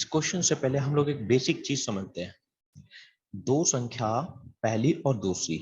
इस क्वेश्चन से पहले हम लोग एक बेसिक चीज समझते हैं। दो संख्या पहली और दूसरी,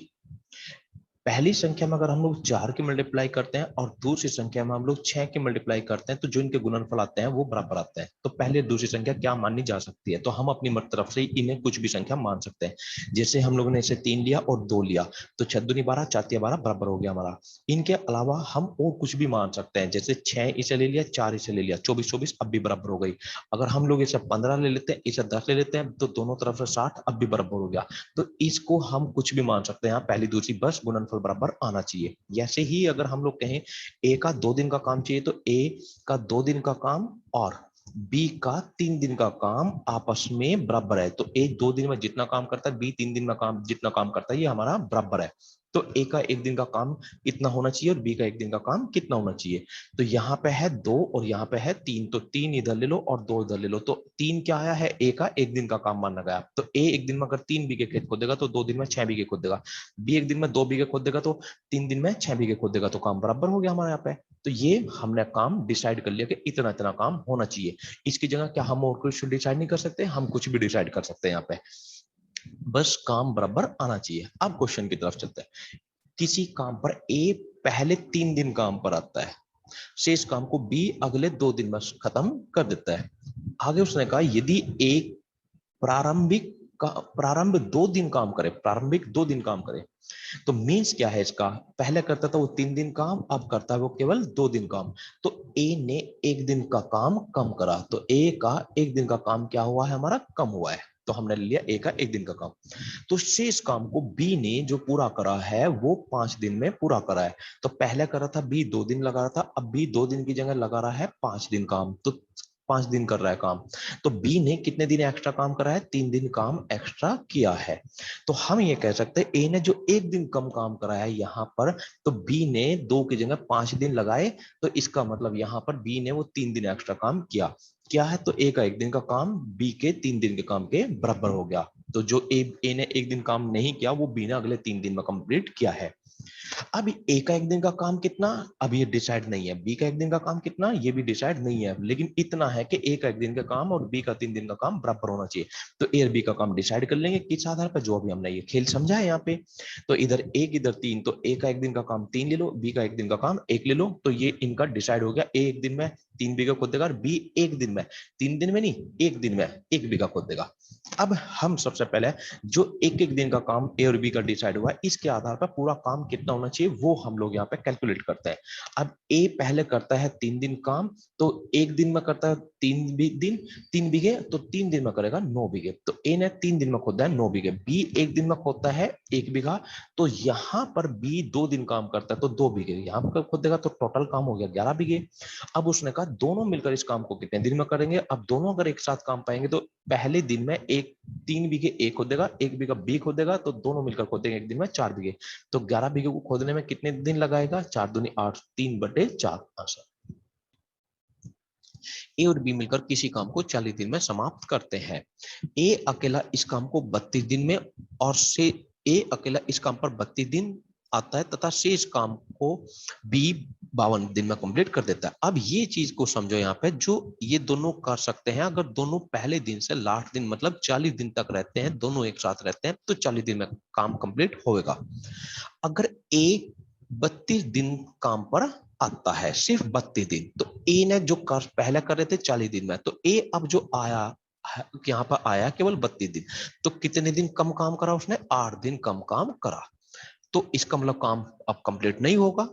पहली संख्या में अगर हम लोग 4 की मल्टीप्लाई करते हैं और दूसरी संख्या में हम लोग 6 की मल्टीप्लाई करते हैं तो जो इनके गुणनफल आते हैं वो बराबर आते हैं। तो पहले दूसरी संख्या क्या माननी जा सकती है, तो हम अपनी मत तरफ से इन्हें कुछ भी संख्या मान सकते हैं। जैसे हम लोगों ने इसे 3 लिया और 2 लिया तो 6 दूनी 12, 4 तिया 12 बराबर हो गया हमारा। इनके अलावा हम और कुछ भी मान सकते हैं, जैसे 6 इसे ले लिया, 4 इसे ले लिया, 24 24 अब भी बराबर हो गई। अगर हम लोग इसे 15 ले लेते हैं, इसे 10 ले लेते हैं तो दोनों तरफ से 60 अब भी बराबर हो गया। तो इसको हम कुछ भी मान सकते हैं, यहाँ पहली दूसरी बस गुणनफल बराबर आना चाहिए। जैसे ही अगर हम लोग कहें ए का 2 दिन का काम चाहिए तो ए का 2 दिन का काम और बी का 3 दिन का काम आपस में बराबर है। तो ए 2 दिन में जितना काम करता है बी 3 दिन में काम जितना काम करता है ये हमारा बराबर है। तो ए का 1 दिन का काम कितना होना चाहिए और बी का 1 दिन का काम कितना होना चाहिए। तो यहाँ पे है 2 और यहाँ पे है 3, तो 3 इधर ले लो और 2 इधर ले लो। तो 3 क्या आया है, ए का 1 दिन का काम माना गया। तो ए 1 दिन में अगर 3 बीघे खेत खोदेगा तो 2 दिन में 6 बीघे खोदेगा। बी 1 दिन में 2 बीघे खोदेगा तो 3 दिन में 6 बीघे खोदेगा। तो काम बराबर हो गया हमारे यहाँ पे। तो ये हमने काम डिसाइड कर लिया कि इतना इतना काम होना चाहिए। इसकी जगह क्या हम और कुछ डिसाइड नहीं कर सकते, हम कुछ भी डिसाइड कर सकते हैं यहाँ पे, बस काम बराबर आना चाहिए। अब क्वेश्चन की तरफ चलते हैं। किसी काम पर ए पहले 3 दिन काम पर आता है, शेष काम को बी अगले 2 दिन में खत्म कर देता है। आगे उसने कहा यदि एक प्रारंभिक का प्रारंभ 2 दिन काम करे, प्रारंभिक 2 दिन काम करे तो मीन्स क्या है इसका, पहले करता था वो 3 दिन काम, अब करता है वो केवल 2 दिन काम। तो ए ने 1 दिन का काम कम करा, तो ए का 1 दिन का काम क्या हुआ है हमारा, कम हुआ है। तो हमने लिया ए का 1 दिन का काम। तो शेष काम को बी ने जो पूरा करा है वो 5 दिन में पूरा करा है। तो पहले करा था बी 2 दिन लगा रहा था, अब बी 2 दिन की जगह लगा रहा है 5 दिन काम, तो 5 दिन कर रहा है काम। तो बी ने कितने दिन एक्स्ट्रा काम करा है, 3 दिन काम एक्स्ट्रा किया है। तो हम ये कह सकते हैं ए ने जो 1 दिन कम काम करा है यहाँ पर, तो बी ने 2 की जगह 5 दिन लगाए, तो इसका मतलब यहाँ पर बी ने वो 3 दिन एक्स्ट्रा काम किया। क्या है, तो ए का 1 दिन का काम बी के 3 दिन के काम के बराबर हो गया। तो जो ए ने 1 दिन काम नहीं किया वो बी ने अगले 3 दिन में कंप्लीट किया है। अब ए का 1 दिन का काम कितना, अब ये डिसाइड नहीं है। बी का 1 दिन का काम कितना, ये भी डिसाइड नहीं है, लेकिन इतना है कि ए का 1 दिन का काम और बी का 3 दिन का काम बराबर होना चाहिए। तो ए और बी का काम डिसाइड कर लेंगे किस आधार पर, जो अभी हमने ये खेल समझा है यहाँ पे। तो इधर 1 इधर 3, तो ए का 1 दिन का काम 3 ले लो, बी का 1 दिन का काम 1 ले लो। तो ये इनका डिसाइड हो गया, ए 1 दिन में 3 बीघा खोद देगा और बी 1 दिन में, 3 दिन में नहीं 1 दिन में 1 बीघा खोद देगा। अब हम सबसे पहले जो एक एक दिन का काम ए और बी का डिसाइड हुआ है इसके आधार पर पूरा काम कितना होना चाहिए वो हम लोग यहाँ पे कैलकुलेट करते हैं। अब ए पहले करता है 3 दिन काम, तो 1 दिन में करता है 3 बीघे, तो 3 दिन में करेगा 9 बीघे। तो ए ने 3 दिन में खोदा है 9 बीघे, बी 1 दिन में खोदता है 1 बीघा। तो यहाँ पर बी 2 दिन काम करता है तो 2 बीघे यहाँ पर खोद देगा, तो टोटल काम हो गया 11 बीघे। अब उसने कहा दोनों मिलकर इस काम को कितने दिन में करेंगे। अब दोनों अगर एक साथ काम पाएंगे तो पहले दिन में एक 3 बीघे ए खोदेगा, 1 बीघा बी खोदेगा, तो दोनों मिलकर खोदेंगे एक दिन में 4 बीघे। तो 11 बीघे को खोदने में कितने दिन लगाएगा, 4 दूनी 8, 3/4 आंसर। ए और बी मिलकर किसी काम को 40 दिन में समाप्त करते हैं। ए अकेला इस काम को 32 दिन में और से ए अकेला इस काम पर 32 दिन आता है तथा शेष काम को बी 52 दिन में कंप्लीट कर देता है। अब ये चीज को समझो यहाँ पे, जो ये दोनों कर सकते हैं अगर दोनों पहले दिन से लास्ट दिन मतलब 40 दिन तक रहते हैं, दोनों एक साथ रहते हैं तो 40 दिन में काम कंप्लीट होगा। अगर ए 32 दिन काम पर आता है, सिर्फ 32 दिन, तो ए ने जो कर पहले कर रहे थे 40 दिन में, तो ए अब जो आया यहाँ पर आया केवल 32 दिन, तो कितने दिन कम काम करा उसने, 8 दिन कम काम करा। तो इसका मतलब काम अब कंप्लीट नहीं होगा।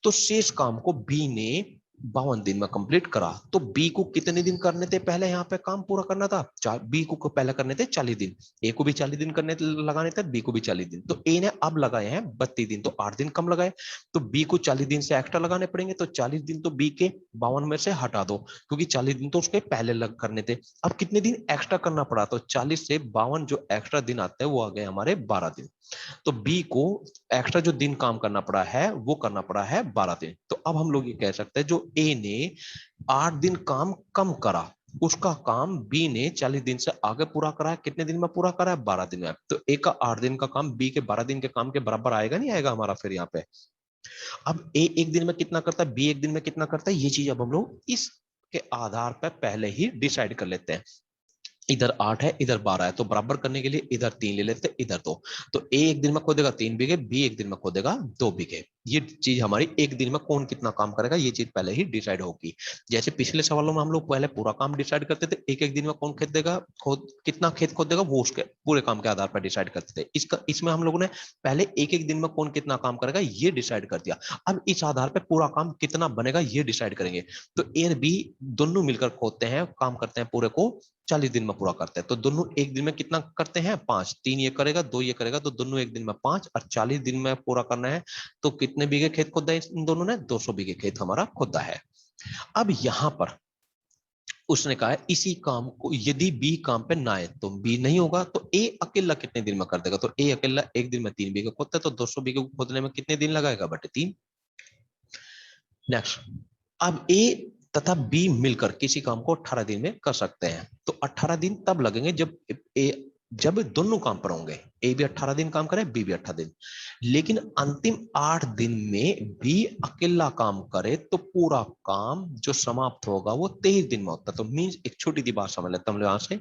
तो शेष काम को बी ने 52 दिन में कंप्लीट करा। तो बी को कितने दिन करने थे, पहले यहाँ पे काम पूरा करना था, बी को पहले करने थे 40 दिन, ए को भी 40 दिन करने लगाने थे, बी को भी 40 दिन। तो ए ने अब लगाए हैं 32 दिन, तो 8 दिन कम लगाए। तो बी को 40 दिन से एक्स्ट्रा लगाने पड़ेंगे, तो 40 दिन तो बी के 52 में से हटा दो, क्योंकि 40 दिन तो उसके पहले लग करने थे। अब कितने दिन एक्स्ट्रा करना पड़ा, तो 40 से 52 जो एक्स्ट्रा दिन आते हैं वो आ गए हमारे 12 दिन। तो बी को एक्स्ट्रा जो दिन काम करना पड़ा है वो करना पड़ा है 12 दिन। तो अब हम लोग ये कह सकते हैं जो ए ने 8 दिन काम कम करा उसका काम बी ने 40 दिन से आगे पूरा करा है, कितने दिन में पूरा करा है, 12 दिन में। तो ए का 8 दिन का काम बी के 12 दिन के काम के बराबर आएगा नहीं आएगा हमारा फिर यहाँ पे। अब ए 1 दिन में कितना करता है, बी 1 दिन में कितना करता है, ये चीज अब हम लोग इसके आधार पर पहले ही डिसाइड कर लेते हैं। इधर 8 है, इधर 12 है, तो बराबर करने के लिए इधर 3 ले लेते, इधर 2। तो ए एक दिन में खोदेगा 3 बीघे, बी एक दिन में खोदेगा 2 बीघे। ये चीज हमारी एक दिन में कौन कितना काम करेगा ये चीज पहले ही डिसाइड होगी। जैसे पिछले सवालों में हम लोग पहले पूरा काम डिसाइड करते थे, एक एक दिन में कौन खेत देगा, खोद कितना खेत खोद देगा वो उसके पूरे काम के आधार पर डिसाइड करते थे। इसमें हम लोगों ने पहले एक एक दिन में कौन कितना काम करेगा ये डिसाइड कर दिया। अब इस आधार पर पूरा काम कितना बनेगा ये डिसाइड करेंगे। तो ए और बी दोनों मिलकर खोदते हैं, काम करते हैं पूरे को 40 दिन में पूरा करते हैं। तो दोनों एक दिन में कितना करते हैं 5, 3 ये करेगा 2 ये करेगा, तो दोनों एक दिन में 5 और 40 दिन में पूरा करना है। तो कितने बीघे खेत खोदा है इन दोनों ने, 200 बीघे खेत हमारा खोदा है। अब यहां पर उसने कहा है इसी काम को यदि बी काम पे ना आए तो बी नहीं होगा, तो ए अकेला कितने दिन में कर देगा, तो ए अकेला एक दिन में 3 बीघे खोदता है, तो 200 बीघे को खोदने में कितने दिन लगाएगा बटे 3। नेक्स्ट, अब ए तथा बी मिलकर किसी काम को 18 दिन में कर सकते हैं। तो 18 दिन तब लगेंगे जब दोनों काम पर होंगे, ए भी 18 दिन काम करे, बी भी 18 दिन। लेकिन अंतिम 8 दिन में बी अकेला काम करे तो पूरा काम जो समाप्त होगा वो 23 दिन में होता है। तो मीन्स एक छोटी सी बात समझ लेते हम लोग यहां से,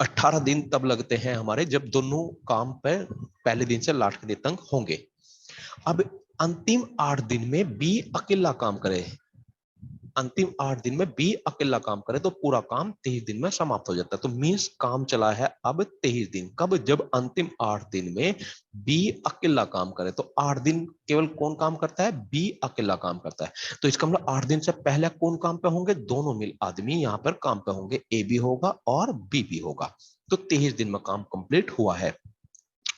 18 दिन तब लगते हैं हमारे जब दोनों काम पर पहले दिन से लास्ट के दिन तक होंगे। अब अंतिम 8 दिन में बी अकेला काम करे, अंतिम 8 दिन में बी अकेला काम करे तो पूरा काम 23 दिन में समाप्त हो जाता है। तो मीन्स काम चला है अब 23 दिन, कब, जब अंतिम 8 दिन में बी अकेला काम करे। तो 8 दिन केवल कौन काम करता है, बी अकेला काम करता है। तो इसका मतलब 8 दिन से पहले कौन काम पे होंगे, दोनों मिल आदमी यहाँ पर काम पे होंगे, ए भी होगा और बी भी होगा। तो 23 दिन में काम कंप्लीट हुआ है।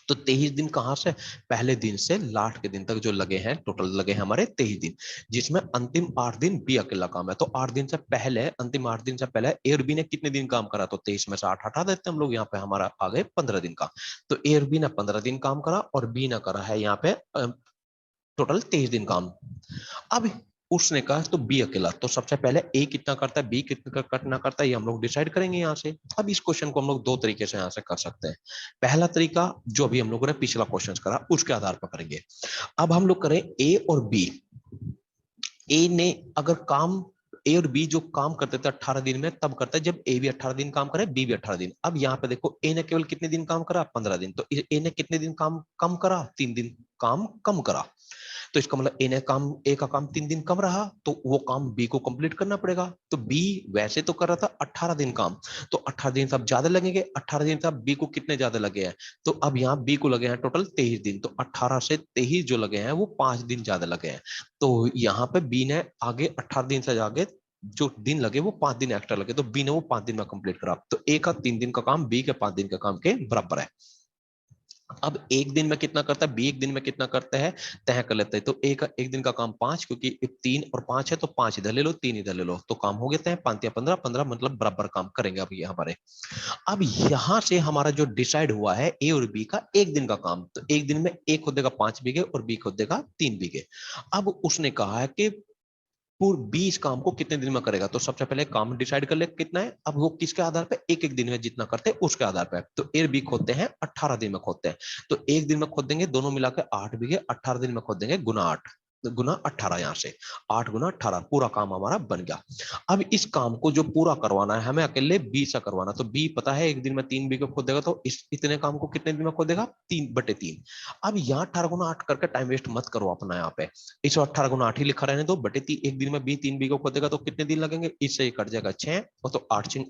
तो 23 दिन कहां से, पहले दिन से लास्ट के दिन तक जो लगे हैं, टोटल लगे हैं हमारे 23 दिन, जिसमें अंतिम 8 दिन बी अकेला काम है। तो 8 दिन से पहले, अंतिम 8 दिन से पहले ए और बी ने कितने दिन काम करा, तो 23 में से 8 हटा देते हैं हम लोग, यहाँ पे हमारा आ गए 15 दिन का। तो ए और बी ने 15 दिन काम करा और बी ने करा है यहाँ पे टोटल 23 दिन काम। अब उसने कहा तो बी अकेला, तो सबसे पहले ए कितना करता है, बी कितना करना करता है, ये हम लोग डिसाइड करेंगे यहाँ से। अब इस क्वेश्चन को हम लोग दो तरीके से यहाँ से कर सकते हैं। पहला तरीका जो अभी हम लोगों ने पिछला क्वेश्चन करा उसके आधार पर करेंगे। अब हम लोग करें ए और बी। ए ने अगर काम, ए और बी जो काम करते थे 18 दिन में तब करता है जब ए भी 18 दिन काम करे, बी भी 18 दिन। अब यहाँ पे देखो ए ने केवल कितने दिन काम करा, 15 दिन। तो ए ने कितने दिन काम कम करा, 3 दिन काम कम करा। तो इसका मतलब ए ने काम, ए का काम 3 दिन कम रहा, तो वो काम बी को कंप्लीट करना पड़ेगा। तो बी वैसे तो कर रहा था 18 दिन काम, तो 18 दिन से अब ज्यादा लगेंगे, 18 दिन से अब बी को कितने ज्यादा लगे हैं, तो अब यहाँ बी को लगे हैं टोटल 23 दिन। तो 18 से 23 जो लगे हैं वो 5 दिन ज्यादा लगे हैं। तो यहाँ पे बी ने आगे 18 दिन से आगे जो दिन लगे वो 5 दिन एक्स्ट्रा लगे, तो बी ने वो 5 दिन में कंप्लीट करा। तो ए का 3 दिन का काम बी के 5 दिन के काम के बराबर है। अब एक दिन में कितना करता है, बी एक दिन में कितना करता है तय कर लेते हैं। तो ए का एक दिन का काम 5, क्योंकि 3 और 5 है तो 5 इधर ले लो 3 इधर ले लो, तो काम हो गया तय, 5 या 15, 15 मतलब बराबर काम करेंगे अब ये हमारे। अब यहां से हमारा जो डिसाइड हुआ है ए और बी का एक दिन का काम, तो एक दिन में ए खोदेगा 5 बीघे और बी खोदेगा 3 बीघे। अब उसने कहा है कि पूरे 20 काम को कितने दिन में करेगा, तो सबसे पहले काम डिसाइड कर ले कितना है। अब वो किसके आधार पे, एक एक दिन में जितना करते हैं उसके आधार पे। तो ए बी खोदते हैं 18 दिन में खोदते हैं, तो एक दिन में खोद देंगे दोनों मिलाकर 8 बीघे, 18 दिन में खोद देंगे गुना 8 गुना 18, यहाँ से 8 गुना 18 पूरा काम हमारा बन गया। अब इस काम को जो पूरा करवाना है हमें अकेले बी से करवाना, तो बी पता है एक दिन में 3 बीघे खोदेगा, तो इस इतने काम को कितने दिन में खोदेगा, 3/3। अब यहाँ 18 गुना 8 करके टाइम वेस्ट मत करो अपना, यहाँ पे इस 18 गुना 8 ही लिखा रहने दो, बटे 3 एक दिन में बी 3 बीघे खोदेगा तो कितने दिन लगेंगे, इससे कट जाएगा 6 और तो 8 6